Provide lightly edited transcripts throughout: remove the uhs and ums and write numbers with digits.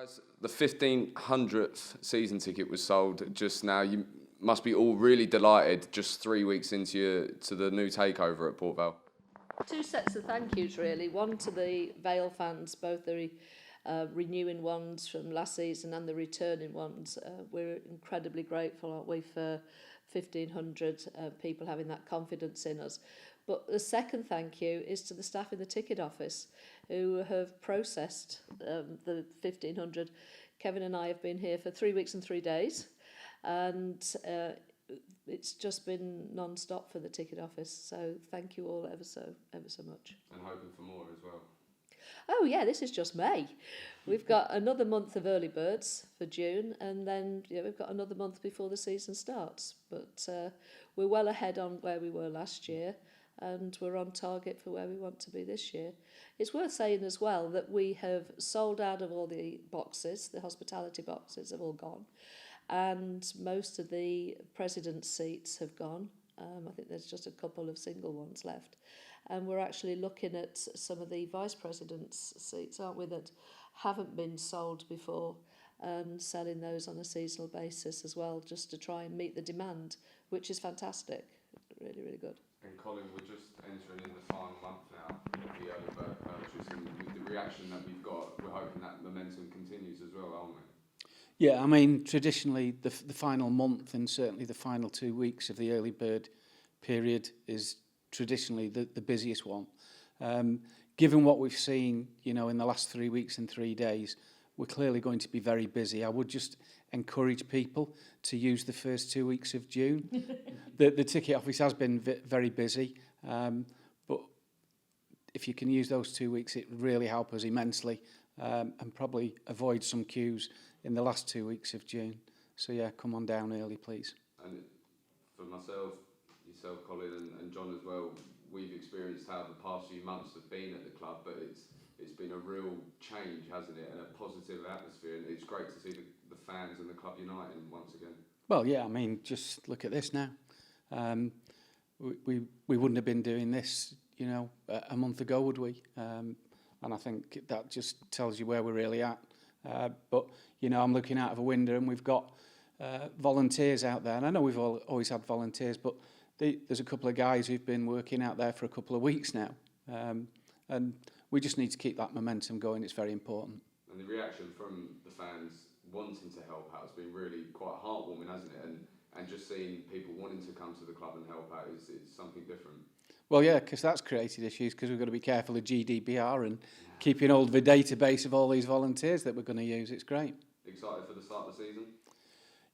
Guys, the 1500th season ticket was sold just now. You must be all really delighted just 3 weeks into the new takeover at Port Vale. Two sets of thank yous really. One to the Vale fans, both the renewing ones from last season and the returning ones. We're incredibly grateful, aren't we, for 1,500 people having that confidence in us. But the second thank you is to the staff in the ticket office who have processed the 1,500. Kevin and I have been here for 3 weeks and 3 days, and it's just been non-stop for the ticket office. So thank you all ever so much. And hoping for more as well. Oh yeah, this is just May. We've got another month of early birds for June, and then we've got another month before the season starts. But we're well ahead on where we were last year, and we're on target for where we want to be this year. It's worth saying as well that we have sold out of all the boxes. The hospitality boxes have all gone, and most of the president's seats have gone. I think there's just a couple of single ones left. And we're actually looking at some of the vice president's seats, aren't we, that haven't been sold before, and selling those on a seasonal basis as well, just to try and meet the demand, which is fantastic. Really, really good. And Colin, we're just entering in the final month now of the early bird purchase, and with the reaction that we've got, we're hoping that momentum continues as well, aren't we? Yeah, I mean, traditionally, the final month and certainly the final 2 weeks of the early bird period is traditionally the busiest one. Given what we've seen, in the last 3 weeks and 3 days, we're clearly going to be very busy. I would just encourage people to use the first 2 weeks of June. The ticket office has been very busy, but if you can use those 2 weeks, it would really help us immensely, and probably avoid some queues in the last 2 weeks of June. So yeah, come on down early, please. And for myself, yourself, Colin, and John as well, we've experienced how the past few months have been at the club, but it's been a real change, hasn't it, and a positive atmosphere, and it's great to see the fans and the club uniting once again. Well, yeah, I mean, just look at this now. We wouldn't have been doing this, a month ago, would we? And I think that just tells you where we're really at. But, I'm looking out of a window and we've got volunteers out there. And I know we've always had volunteers, but there's a couple of guys who've been working out there for a couple of weeks now. And we just need to keep that momentum going. It's very important. And the reaction from the fans wanting to help out has been really quite heartwarming, hasn't it? And just seeing people wanting to come to the club and help out is something different. Well, yeah, because that's created issues, because we've got to be careful of GDPR and keeping hold of a database of all these volunteers that we're going to use. It's great. Excited for the start of the season?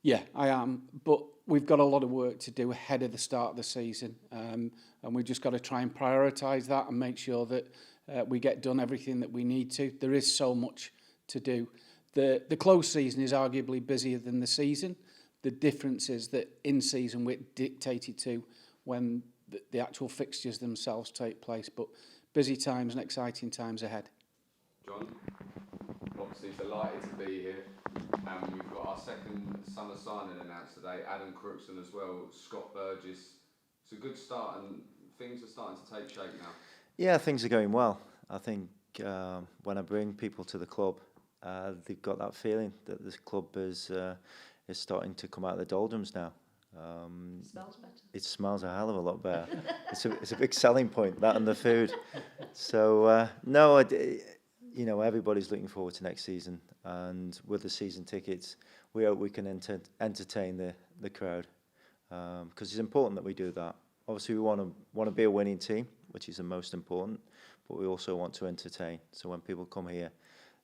Yeah, I am, but we've got a lot of work to do ahead of the start of the season, and we've just got to try and prioritise that and make sure that we get done everything that we need to. There is so much to do. The closed season is arguably busier than the season. The difference is that in season we're dictated to when the actual fixtures themselves take place, but busy times and exciting times ahead. John, obviously delighted to be here, and we've got our second summer signing announced today, Adam Crookson as well, Scott Burgess. It's a good start and things are starting to take shape now. Yeah, things are going well. I think when I bring people to the club, they've got that feeling that this club is starting to come out of the doldrums now. Smells better. It smells a hell of a lot better. It's a big selling point, that and the food. So everybody's looking forward to next season, and with the season tickets, we hope we can entertain the crowd, because it's important that we do that. Obviously, we want to be a winning team, which is the most important, but we also want to entertain. So when people come here,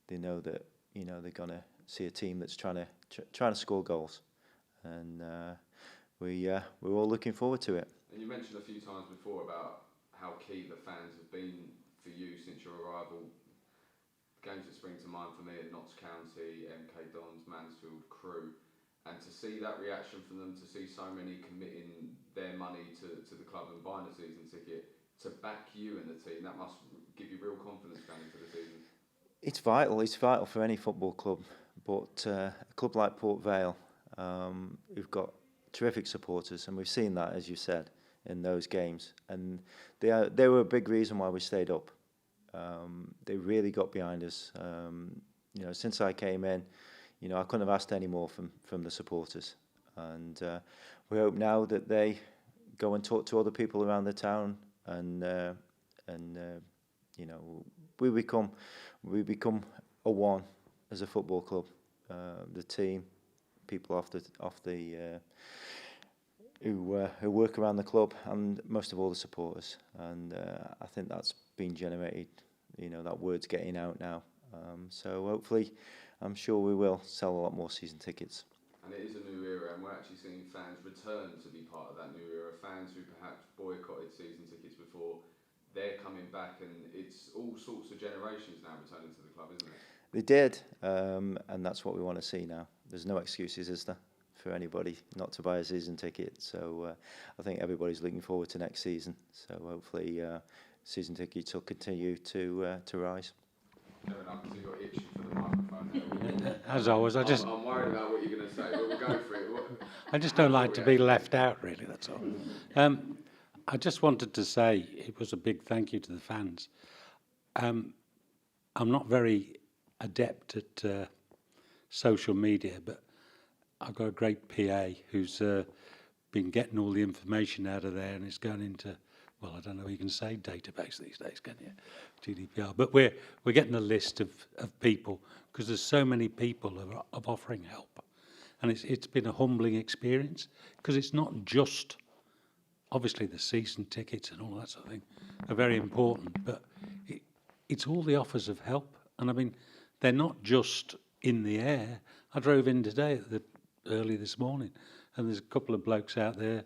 they know that they're gonna see a team that's trying to score goals, and we're all looking forward to it. And you mentioned a few times before about how key the fans have been for you since your arrival. Games that spring to mind for me at Notts County, MK Dons, Mansfield, Crewe, and to see that reaction from them, to see so many committing their money to the club and buying a season ticket to back you and the team, that must give you real confidence going into the season. It's vital. It's vital for any football club, but a club like Port Vale, we've got terrific supporters, and we've seen that, as you said, in those games, and they were a big reason why we stayed up. They really got behind us. since I came in, I couldn't have asked any more from the supporters, and we hope now that they go and talk to other people around the town, and we become a one as a football club, the team, people who work around the club, and most of all the supporters, and I think that's been generated. That word's getting out now, so hopefully, I'm sure we will sell a lot more season tickets. And it is a new era, and we're actually seeing fans return to be part of that new era. Fans who perhaps boycotted season tickets before, they're coming back, and it's all sorts of generations now returning to the club, isn't it? They did, and that's what we want to see now. There's no excuses, is there, for anybody not to buy a season ticket? So I think everybody's looking forward to next season. So hopefully, season tickets will continue to rise. Kevin, I can see you're itching for the microphone now. As always, I'm worried about what you're going to say, but we'll go for it. I just don't like to be left out, really, that's all. I just wanted to say it was a big thank you to the fans. I'm not very adept at social media, but I've got a great PA who's been getting all the information out of there, and it's going into, well, I don't know, you can say database these days, can you? GDPR. But we're getting a list of people, because there's so many people of offering help. And it's been a humbling experience, because it's not just, obviously the season tickets and all that sort of thing are very important, but it's all the offers of help. And I mean, they're not just in the air. I drove in today early this morning, and there's a couple of blokes out there,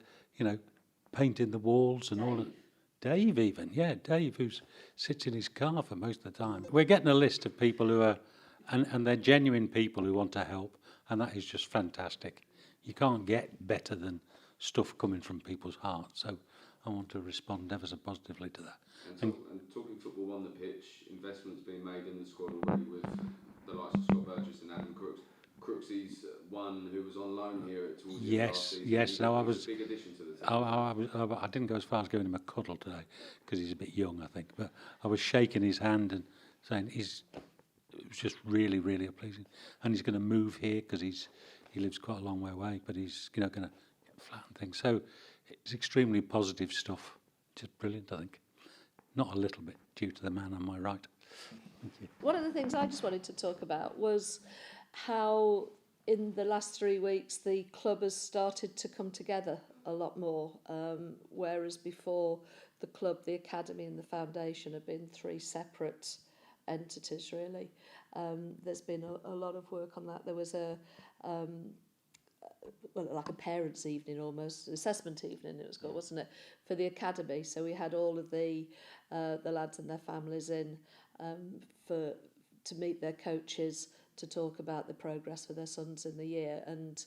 painting the walls and all that. Dave even, Dave, who sits in his car for most of the time. We're getting a list of people who are, and they're genuine people who want to help, and that is just fantastic. You can't get better than stuff coming from people's hearts. So I want to respond ever so positively to that. And talking football on the pitch, investments being made in the squad already with the likes of Scott Burgess and Adam Crooks. Crooksy's one who was on loan here towards the last season. Yes. No, I was. A big addition to the team. I didn't go as far as giving him a cuddle today because he's a bit young, I think. But I was shaking his hand and saying it was just really, really pleasing. And he's going to move here because he lives quite a long way away, but he's going to flatten things. So it's extremely positive stuff. Just brilliant, I think. Not a little bit due to the man on my right. Thank you. One of the things I just wanted to talk about was how in the last 3 weeks the club has started to come together a lot more, whereas before the club, the academy and the foundation have been 3 separate entities really. There's been a lot of work on that. There was like a parents' evening almost, assessment evening it was called, wasn't it, for the academy. So we had all of the lads and their families in to meet their coaches, to talk about the progress for their sons in the year. And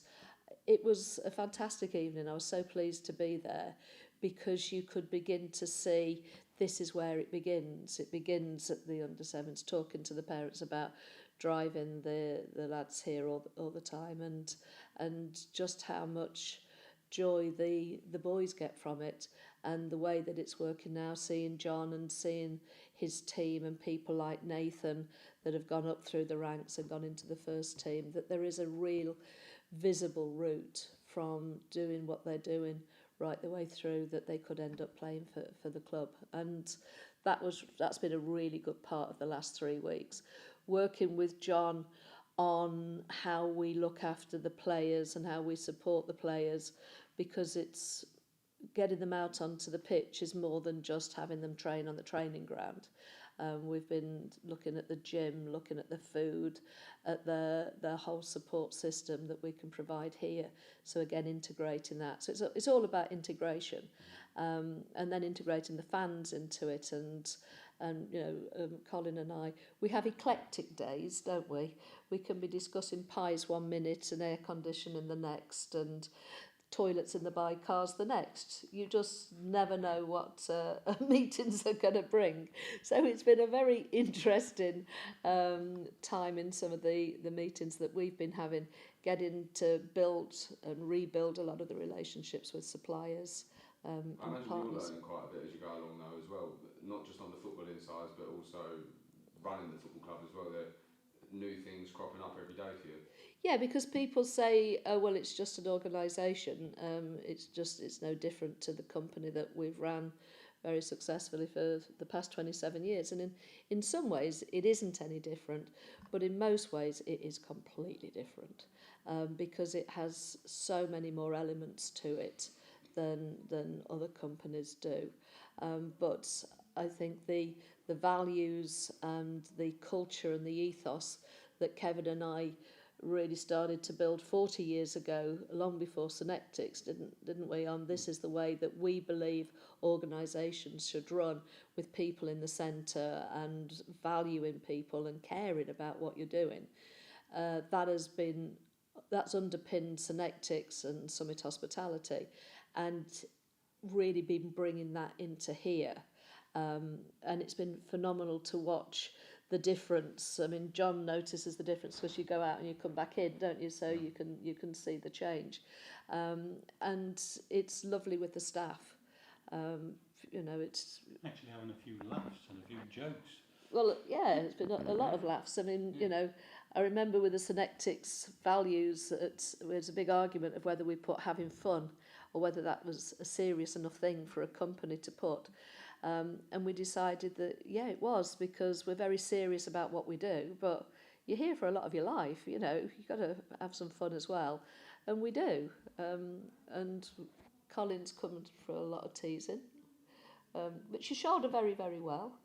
it was a fantastic evening. I was so pleased to be there because you could begin to see this is where it begins. It begins at the under-7s, talking to the parents about driving the lads here all the time, and just how much joy the boys get from it, and the way that it's working now, seeing John and seeing his team and people like Nathan that have gone up through the ranks and gone into the first team, that there is a real visible route from doing what they're doing right the way through that they could end up playing for the club. And that's been a really good part of the last 3 weeks, working with John on how we look after the players and how we support the players, because it's getting them out onto the pitch is more than just having them train on the training ground. We've been looking at the gym, looking at the food, at the whole support system that we can provide here. So again, integrating that. So it's all about integration, and then integrating the fans into it. And Colin and I, we have eclectic days, don't we? We can be discussing pies 1 minute and air conditioning the next, and toilets in the by-cars the next. You just never know what meetings are going to bring. So it's been a very interesting time in some of the meetings that we've been having, getting to build and rebuild a lot of the relationships with suppliers and I imagine partners. you're learning quite a bit as you go along now as well, not just on the footballing side, but also running the football club as well. new things cropping up every day for you? Yeah, because people say, oh, well, it's just an organisation. It's no different to the company that we've ran very successfully for the past 27 years. And in some ways, it isn't any different, but in most ways, it is completely different because it has so many more elements to it than other companies do. But I think the values and the culture and the ethos that Kevin and I really started to build 40 years ago, long before Synectics, didn't we? This is the way that we believe organisations should run, with people in the centre and valuing people and caring about what you're doing. That's underpinned Synectics and Summit Hospitality, and really been bringing that into here. And it's been phenomenal to watch the difference. I mean, John notices the difference because you go out and you come back in, don't you? So you can see the change, and it's lovely with the staff. It's actually having a few laughs and a few jokes. Well, yeah, it's been a lot of laughs. I mean, I remember with the Synectics values, there was a big argument of whether we put having fun or whether that was a serious enough thing for a company to put. And we decided that, yeah, it was, because we're very serious about what we do, but you're here for a lot of your life, you've got to have some fun as well. And we do. And Colin's come for a lot of teasing, but she shouldered very, very well.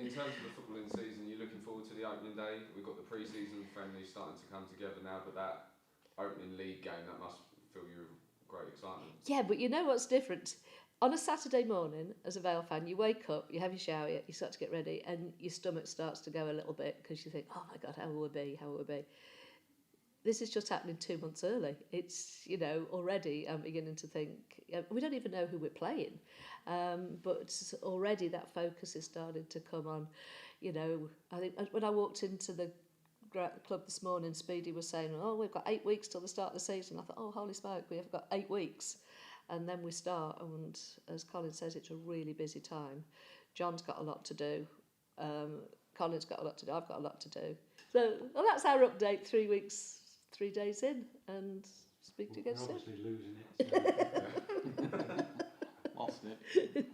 In terms of the footballing season, you're looking forward to the opening day. We've got the pre-season friendlies starting to come together now, but that opening league game, that must fill you with great excitement. Yeah, but you know what's different? On a Saturday morning, as a Vale fan, you wake up, you have your shower, you start to get ready, and your stomach starts to go a little bit because you think, oh my God, how will it be? How will it be? This is just happening 2 months early. It's, already I'm beginning to think, we don't even know who we're playing, but already that focus is starting to come on. I think when I walked into the club this morning, Speedy was saying, oh, we've got 8 weeks till the start of the season. I thought, oh, holy smoke, we have got 8 weeks. And then we start, and as Colin says, it's a really busy time. John's got a lot to do. Colin's got a lot to do. I've got a lot to do. So, well, that's our update, 3 weeks, 3 days in, and speak to you again soon. We're obviously losing it. So. Lost it.